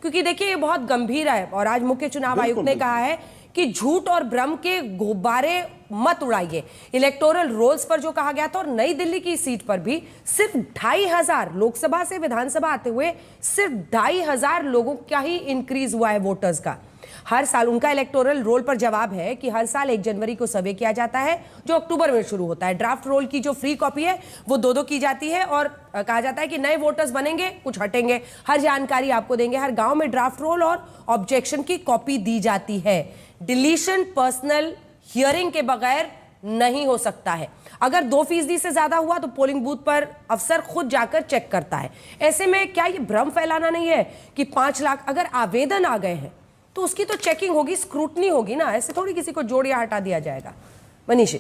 क्योंकि देखिए ये बहुत गंभीर है और आज मुख्य चुनाव आयुक्त ने कहा है कि झूठ और भ्रम के गुब्बारे मत उड़ाइए। इलेक्टोरल रोल्स पर जो कहा गया था और नई दिल्ली की सीट पर भी सिर्फ 2,500 लोकसभा से विधानसभा आते हुए सिर्फ 2,500 लोगों का ही इंक्रीज हुआ है वोटर्स का। हर साल उनका इलेक्टोरल रोल पर जवाब है कि हर साल 1 जनवरी को सर्वे किया जाता है जो अक्टूबर में शुरू होता है। ड्राफ्ट रोल की जो फ्री कॉपी है वो 2-2 की जाती है और कहा जाता है कि नए वोटर्स बनेंगे, कुछ हटेंगे, हर जानकारी आपको देंगे। हर गांव में ड्राफ्ट रोल और ऑब्जेक्शन की कॉपी दी जाती है। डिलीशन पर्सनल हियरिंग के बगैर नहीं हो सकता है। अगर 2% से ज्यादा हुआ तो पोलिंग बूथ पर अफसर खुद जाकर चेक करता है। ऐसे में क्या ये भ्रम फैलाना नहीं है कि 5 लाख अगर आवेदन आ गए हैं तो उसकी तो चेकिंग होगी, स्क्रूटनी होगी ना। ऐसे थोड़ी किसी को जोड़ या हटा दिया जाएगा। मनीष जी।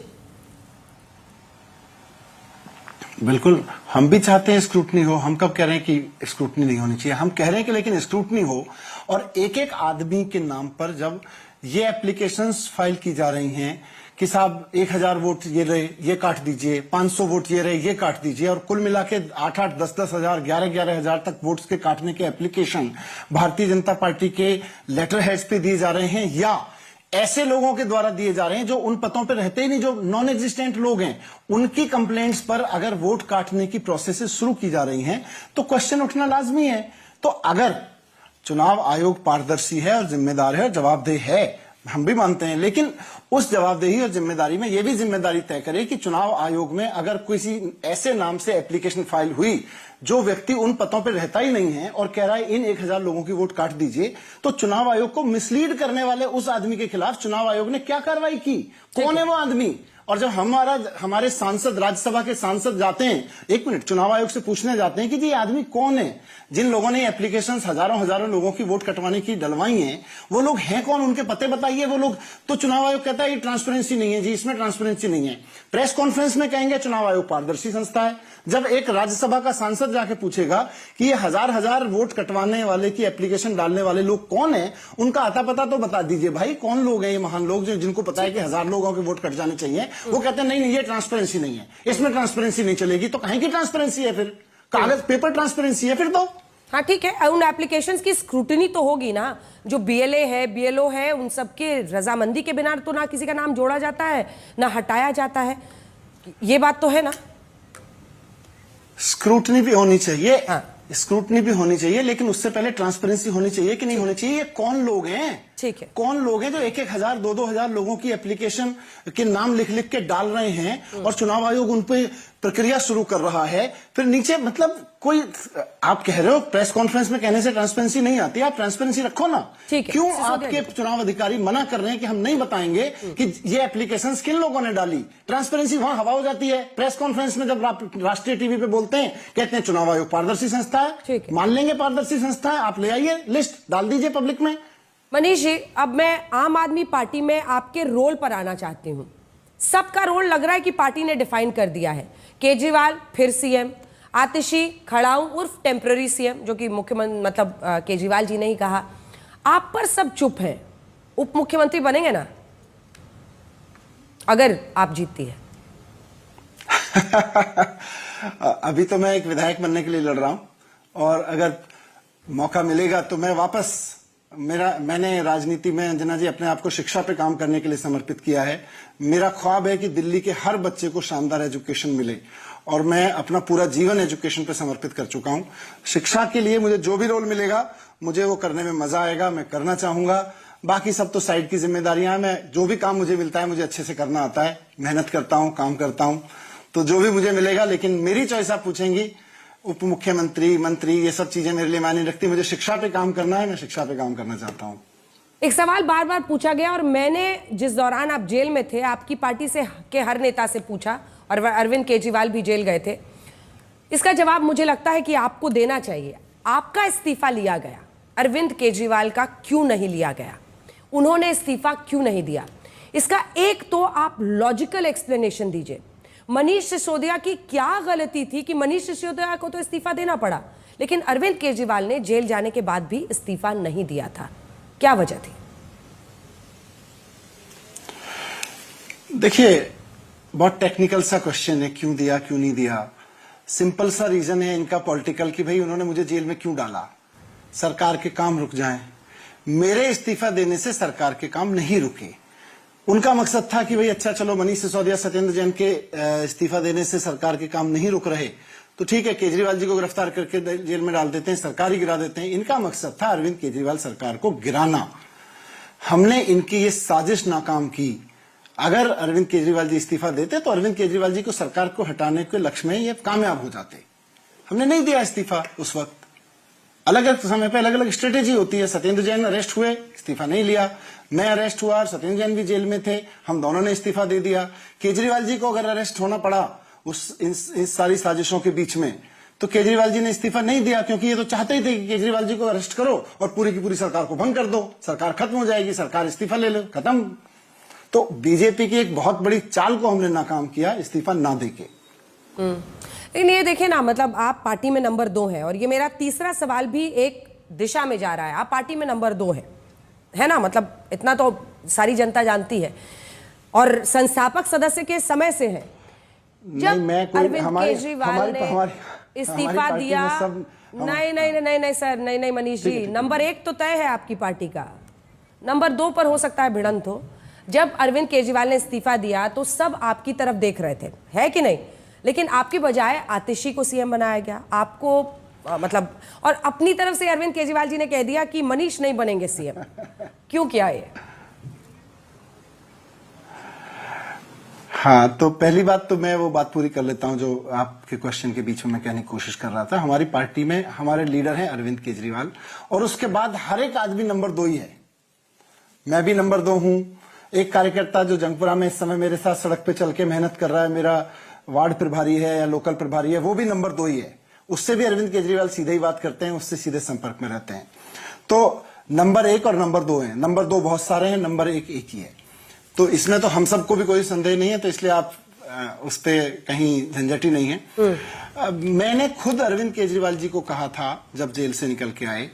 बिल्कुल, हम भी चाहते हैं स्क्रूटनी हो। हम कब कह रहे हैं कि स्क्रूटनी नहीं होनी चाहिए? हम कह रहे हैं कि लेकिन स्क्रूटनी हो और एक एक आदमी के नाम पर जब ये एप्लीकेशंस फाइल की जा रही हैं कि साहब 1,000 वोट ये रहे, ये काट दीजिए, 500 वोट ये रहे, ये काट दीजिए, और कुल मिला के 8-8, 10-10 हजार, 11-11 हजार तक वोट्स के काटने के एप्लीकेशन भारतीय जनता पार्टी के लेटर हेड्स पे दिए जा रहे हैं या ऐसे लोगों के द्वारा दिए जा रहे हैं जो उन पदों पर रहते ही नहीं, जो नॉन एग्जिस्टेंट लोग हैं, उनकी कंप्लेंट्स पर अगर वोट काटने की प्रोसेस शुरू की जा रही हैं तो क्वेश्चन उठना लाजमी है। तो अगर चुनाव आयोग पारदर्शी है और जिम्मेदार है और जवाबदेह है, हम भी मानते हैं, लेकिन उस जवाबदेही और जिम्मेदारी में यह भी जिम्मेदारी तय करे कि चुनाव आयोग में अगर किसी ऐसे नाम से एप्लीकेशन फाइल हुई जो व्यक्ति उन पदों पर रहता ही नहीं है और कह रहा है इन 1,000 लोगों की वोट काट दीजिए, तो चुनाव आयोग को मिसलीड करने वाले उस आदमी के खिलाफ चुनाव आयोग ने क्या कार्रवाई की? कौन है वो आदमी? और जब हमारे सांसद, राज्यसभा के सांसद जाते हैं, 1 मिनट, चुनाव आयोग से पूछने जाते हैं कि ये आदमी कौन है, जिन लोगों ने एप्लीकेशंस हजारों लोगों की वोट कटवाने की डलवाई हैं, वो लोग हैं कौन, उनके पते बताइए वो लोग। तो चुनाव आयोग कहता है ये ट्रांसपेरेंसी नहीं है जी, इसमें ट्रांसपेरेंसी नहीं है। प्रेस कॉन्फ्रेंस में कहेंगे चुनाव आयोग पारदर्शी संस्था है। जब एक राज्यसभा का सांसद जाके पूछेगा कि ये हजार वोट कटवाने वाले की एप्लीकेशन डालने वाले लोग कौन है, उनका आता पता तो बता दीजिए भाई, कौन लोग हैं ये महान लोग जिनको पता है कि 1000 लोगों के वोट कट जाने चाहिए। वो कहते हैं नहीं ये ट्रांसपेरेंसी नहीं है, इसमें ट्रांसपेरेंसी नहीं चलेगी। तो कहीं की ट्रांसपेरेंसी है? फिर कागज पेपर ट्रांसपेरेंसी है फिर तो। हाँ ठीक है, उन एप्लीकेशंस की स्क्रूटनी तो होगी ना। जो बीएलए है, बीएलओ है, उन सबके रजामंदी के बिना तो ना किसी का नाम जोड़ा जाता है ना हटाया जाता है। ये बात तो है ना। स्क्रूटनी भी होनी चाहिए। हाँ। स्क्रूटनी भी होनी चाहिए, लेकिन उससे पहले ट्रांसपेरेंसी होनी चाहिए कि नहीं होनी चाहिए। ये कौन लोग हैं? ठीक है, कौन लोग हैं जो 1-1 हजार, 2-2 हजार लोगों की एप्लीकेशन के नाम लिख लिख के डाल रहे हैं और चुनाव आयोग उन पे प्रक्रिया शुरू कर रहा है? फिर नीचे मतलब कोई, आप कह रहे हो प्रेस कॉन्फ्रेंस में कहने से ट्रांसपेरेंसी नहीं आती, आप ट्रांसपेरेंसी रखो ना। क्यों आपके चुनाव अधिकारी मना कर रहे हैं कि हम नहीं बताएंगे कि ये एप्लीकेशन किन लोगों ने डाली? ट्रांसपेरेंसी वहां हवा हो जाती है। प्रेस कॉन्फ्रेंस में जब राष्ट्रीय टीवी पे बोलते हैं, कहते हैं चुनाव आयोग पारदर्शी संस्था है, मान लेंगे पारदर्शी संस्था है, आप ले आइए लिस्ट, डाल दीजिए पब्लिक में। मनीष जी, अब मैं आम आदमी पार्टी में आपके रोल पर आना चाहती हूं। सबका रोल लग रहा है कि पार्टी ने डिफाइन कर दिया है। केजरीवाल फिर सीएम, आतिशी खड़ाऊ उर्फ टेम्पररी सीएम, जो कि मुख्यमंत्री मतलब केजरीवाल जी ने ही कहा। आप पर सब चुप हैं। उप मुख्यमंत्री बनेंगे ना अगर आप जीतती है? अभी तो मैं एक विधायक बनने के लिए लड़ रहा हूं और अगर मौका मिलेगा तो मैं वापस, मैंने राजनीति में अंजना जी अपने आप को शिक्षा पे काम करने के लिए समर्पित किया है। मेरा ख्वाब है कि दिल्ली के हर बच्चे को शानदार एजुकेशन मिले और मैं अपना पूरा जीवन एजुकेशन पे समर्पित कर चुका हूं। शिक्षा के लिए मुझे जो भी रोल मिलेगा मुझे वो करने में मजा आएगा, मैं करना चाहूंगा। बाकी सब तो साइड की जिम्मेदारियां हैं। मैं जो भी काम मुझे मिलता है मुझे अच्छे से करना आता है, मेहनत करता हूं, काम करता हूं, तो जो भी मुझे मिलेगा। लेकिन मेरी चॉइस आप पूछेंगी, उप मुख्यमंत्री, मंत्री, ये सब चीजें मेरे लिए मायने रखती। मुझे शिक्षा पे काम करना है, मैं शिक्षा पे काम करना चाहता हूं। एक सवाल बार बार पूछा गया और मैंने जिस दौरान आप जेल में थे आपकी पार्टी से के हर नेता से पूछा, और अरविंद केजरीवाल भी जेल गए थे। इसका जवाब मुझे लगता है कि आपको देना चाहिए। आपका इस्तीफा लिया गया, अरविंद केजरीवाल का क्यों नहीं लिया गया? उन्होंने इस्तीफा क्यों नहीं दिया? इसका एक तो आप लॉजिकल एक्सप्लेनेशन दीजिए। मनीष सिसोदिया की क्या गलती थी कि मनीष सिसोदिया को तो इस्तीफा देना पड़ा, लेकिन अरविंद केजरीवाल ने जेल जाने के बाद भी इस्तीफा नहीं दिया था? क्या वजह थी? देखिए, बहुत टेक्निकल सा क्वेश्चन है, क्यों दिया क्यों नहीं दिया। सिंपल सा रीजन है इनका पॉलिटिकल कि भाई उन्होंने मुझे जेल में क्यों डाला। सरकार के काम रुक जाएं। मेरे इस्तीफा देने से सरकार के काम नहीं रुके। उनका मकसद था कि भाई अच्छा चलो मनीष सिसोदिया, सत्येंद्र जैन के इस्तीफा देने से सरकार के काम नहीं रुक रहे तो ठीक है, केजरीवाल जी को गिरफ्तार करके जेल में डाल देते हैं, सरकार ही गिरा देते हैं। इनका मकसद था अरविंद केजरीवाल सरकार को गिराना। हमने इनकी ये साजिश नाकाम की। अगर अरविंद केजरीवाल जी इस्तीफा देते तो अरविंद केजरीवाल जी को सरकार को हटाने के लक्ष्य में ये कामयाब हो जाते। हमने नहीं दिया इस्तीफा उस वक्त। अलग अलग समय पे अलग अलग स्ट्रेटेजी होती है। सत्येंद्र जैन अरेस्ट हुए, इस्तीफा नहीं लिया। मैं अरेस्ट हुआ और सत्येंद्र जैन भी जेल में थे, हम दोनों ने इस्तीफा दे दिया। केजरीवाल जी को अगर अरेस्ट होना पड़ा इन सारी साजिशों के बीच में, तो केजरीवाल जी ने इस्तीफा नहीं दिया, क्योंकि ये तो चाहते ही थे कि केजरीवाल जी को अरेस्ट करो और पूरी की पूरी सरकार को भंग कर दो, सरकार खत्म हो जाएगी, सरकार इस्तीफा ले लो, खत्म। तो बीजेपी की एक बहुत बड़ी चाल को हमने नाकाम किया इस्तीफा ना देके। लेकिन ये देखिए ना, मतलब आप पार्टी में नंबर 2 हैं और ये मेरा तीसरा सवाल भी एक दिशा में जा रहा है। आप पार्टी में नंबर 2 है ना, मतलब इतना तो सारी जनता जानती है और संस्थापक सदस्य के समय से है। जब अरविंद केजरीवाल ने इस्तीफा दिया, नहीं सर, नहीं मनीष जी, नंबर 1 तो तय है आपकी पार्टी का, नंबर 2 पर हो सकता है भिड़ंत हो। जब अरविंद केजरीवाल ने इस्तीफा दिया तो सब आपकी तरफ देख रहे थे, है कि नहीं? लेकिन आपकी बजाय आतिशी को सीएम बनाया गया, आपको मतलब, और अपनी तरफ से अरविंद केजरीवाल जी ने कह दिया कि मनीष नहीं बनेंगे सीएम। क्यों किया ये? हाँ, तो पहली बात तो मैं वो बात पूरी कर लेता हूं जो आपके क्वेश्चन के बीच में मैं कहने की कोशिश कर रहा था। हमारी पार्टी में हमारे लीडर हैं अरविंद केजरीवाल और उसके बाद हर एक आदमी नंबर 2 ही है। मैं भी नंबर 2 हूं। एक कार्यकर्ता जो जंगपुरा में इस समय मेरे साथ सड़क पे चल के मेहनत कर रहा है, मेरा वार्ड प्रभारी है या लोकल प्रभारी है, वो भी नंबर 2 ही है। उससे भी अरविंद केजरीवाल सीधे ही बात करते हैं, उससे सीधे संपर्क में रहते हैं। तो नंबर 1 और नंबर 2 है। नंबर 2 बहुत सारे हैं, नंबर 1 एक ही है। तो इसमें तो हम सबको भी कोई संदेह नहीं है, तो इसलिए आप उस पर कहीं झंझट ही नहीं है। मैंने खुद अरविंद केजरीवाल जी को कहा था जब जेल से निकल के आए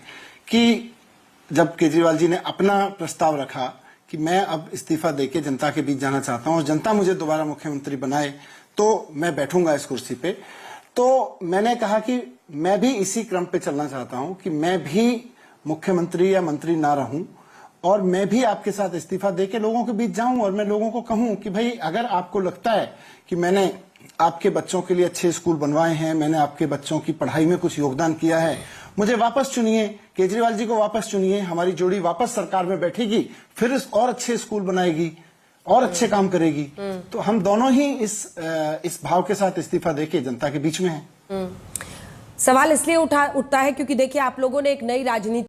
कि जब केजरीवाल जी ने अपना प्रस्ताव रखा कि मैं अब इस्तीफा देके जनता के बीच जाना चाहता हूं और जनता मुझे दोबारा मुख्यमंत्री बनाए तो मैं बैठूंगा इस कुर्सी पे, तो मैंने कहा कि मैं भी इसी क्रम पे चलना चाहता हूं कि मैं भी मुख्यमंत्री या मंत्री ना रहूं और मैं भी आपके साथ इस्तीफा देके लोगों के बीच जाऊं और मैं लोगों को कहूं कि भाई अगर आपको लगता है कि मैंने आपके बच्चों के लिए अच्छे स्कूल बनवाए हैं, मैंने आपके बच्चों की पढ़ाई में कुछ योगदान किया है, मुझे वापस चुनिए, केजरीवाल जी को वापस चुनिए, हमारी जोड़ी वापस सरकार में बैठेगी, फिर और अच्छे स्कूल बनाएगी और अच्छे काम करेगी। तो हम दोनों ही इस भाव के साथ इस्तीफा देके जनता के बीच में हैं। सवाल इसलिए उठता है क्योंकि देखिए आप लोगों ने एक नई राजनीति